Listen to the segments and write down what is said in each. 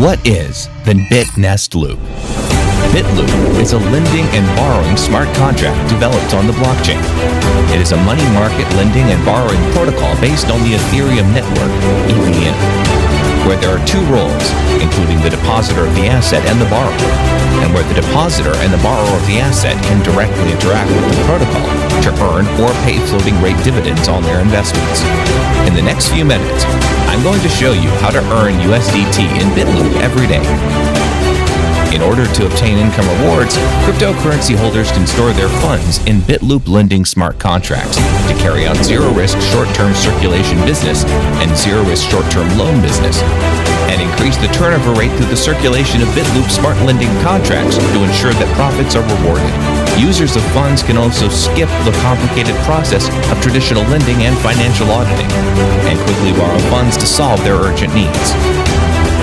What is the BitNest Loop? BitLoop is a lending and borrowing smart contract developed on the blockchain. It is a money market lending and borrowing protocol based on the Ethereum network, EVM, where there are two roles, including the depositor of the asset and the borrower, and where the depositor and the borrower of the asset can directly interact with the protocol to earn or pay floating rate dividends on their investments. In the next few minutes, I'm going to show you how to earn USDT in BitLoop every day. In order to obtain income rewards, cryptocurrency holders can store their funds in BitLoop lending smart contracts to carry out zero-risk short-term circulation business and zero-risk short-term loan business, and increase the turnover rate through the circulation of BitLoop smart lending contracts to ensure that profits are rewarded. Users of funds can also skip the complicated process of traditional lending and financial auditing, and quickly borrow funds to solve their urgent needs.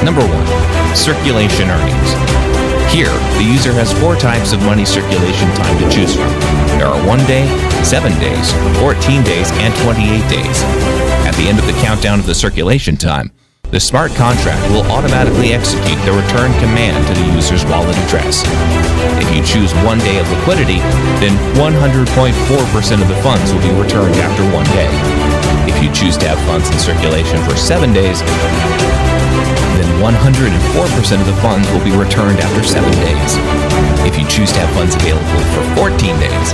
Number 1. Circulation earnings. Here, the user has 4 types of money circulation time to choose from. There are 1 day, 7 days, 14 days, and 28 days. At the end of the countdown of the circulation time, the smart contract will automatically execute the return command to the user's wallet address. If you choose 1 day of liquidity, then 100.4% of the funds will be returned after 1 day. If you choose to have funds in circulation for 7 days, then 104% of the funds will be returned after 7 days. If you choose to have funds available for 14 days,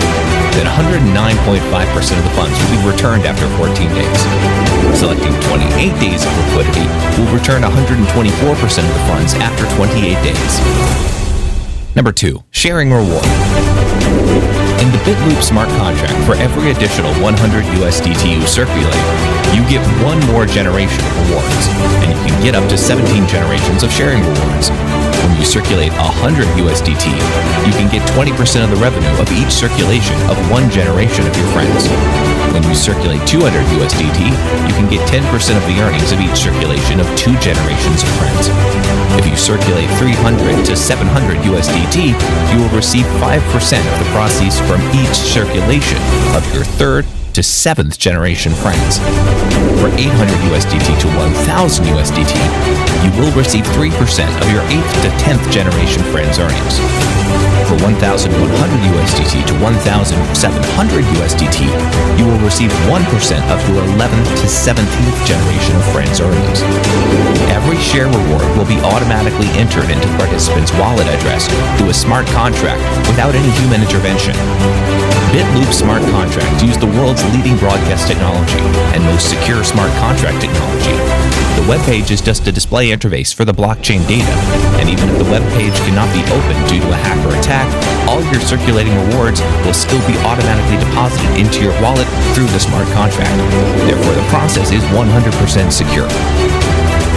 then 109.5% of the funds will be returned after 14 days. Selecting 28 days of liquidity will return 124% of the funds after 28 days. Number 2. Sharing reward. In the BitLoop smart contract, for every additional 100 USDT you circulate, you get 1 more generation of rewards, and you can get up to 17 generations of sharing rewards. When you circulate 100 USDT, you can get 20% of the revenue of each circulation of 1 generation of your friends. When you circulate 200 USDT, you can get 10% of the earnings of each circulation of 2 generations of friends. If you circulate 300 to 700 USDT, you will receive 5% of the proceeds from each circulation of your 3rd to 7th generation friends. For 800 USDT to 1000 USDT, you will receive 3% of your 8th to 10th generation friends' earnings. For 1,100 USDT to 1,700 USDT, you will receive 1% of your 11th to 17th generation of friends' earnings. Every share reward will be automatically entered into the participant's wallet address through a smart contract without any human intervention. BitLoop smart contracts use the world's leading broadcast technology and most secure smart contract technology. The web page is just a display interface for the blockchain data, and even if the web page cannot be opened due to a hacker attack, all your circulating rewards will still be automatically deposited into your wallet through the smart contract. Therefore, the process is 100% secure.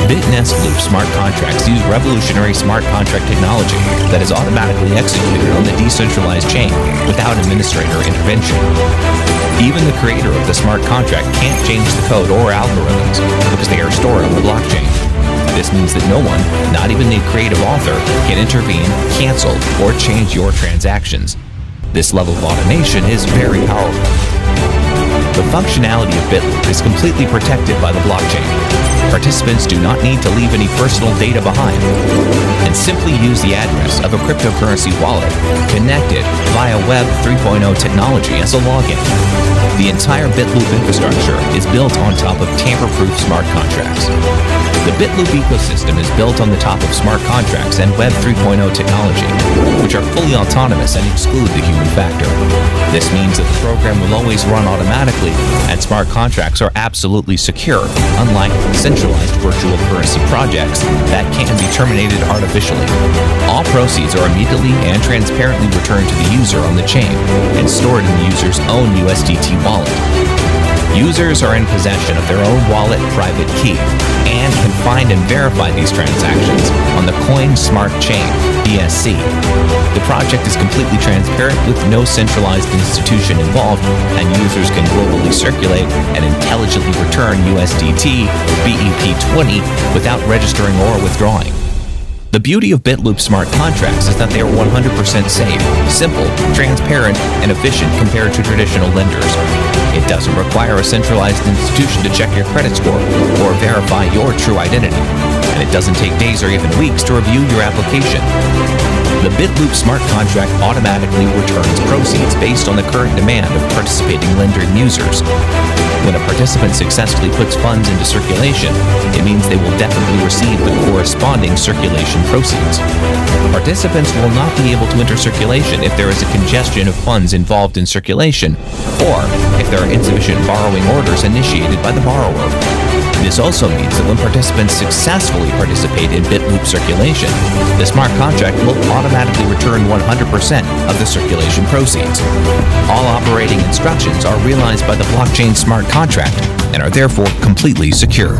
BitNest Loop smart contracts use revolutionary smart contract technology that is automatically executed on the decentralized chain without administrator intervention. Even the creator of the smart contract can't change the code or algorithms because they are stored on the blockchain. This means that no one, not even the creative author, can intervene, cancel, or change your transactions. This level of automation is very powerful. The functionality of BitLoop is completely protected by the blockchain. Participants do not need to leave any personal data behind and simply use the address of a cryptocurrency wallet connected via Web 3.0 technology as a login. The entire BitLoop infrastructure is built on top of tamper-proof smart contracts. The BitLoop ecosystem is built on the top of smart contracts and Web 3.0 technology, which are fully autonomous and exclude the human factor. This means that the program will always run automatically, and smart contracts are absolutely secure, unlike centralized virtual currency projects that can be terminated artificially. All proceeds are immediately and transparently returned to the user on the chain and stored in the user's own USDT wallet. Users are in possession of their own wallet private key and can find and verify these transactions on the Coin Smart Chain, BSC. The project is completely transparent with no centralized institution involved, and users can globally circulate and intelligently return USDT, BEP20 without registering or withdrawing. The beauty of BitLoop smart contracts is that they are 100% safe, simple, transparent, and efficient compared to traditional lenders. It doesn't require a centralized institution to check your credit score or verify your true identity. and it doesn't take days or even weeks to review your application. The BitLoop smart contract automatically returns proceeds based on the current demand of participating lender users. When a participant successfully puts funds into circulation, it means they will definitely receive the corresponding circulation proceeds. Participants will not be able to enter circulation if there is a congestion of funds involved in circulation, or if there are insufficient borrowing orders initiated by the borrower. This also means that when participants successfully participate in BitLoop circulation, the smart contract will automatically return 100% of the circulation proceeds. All operating instructions are realized by the blockchain smart contract and are therefore completely secure.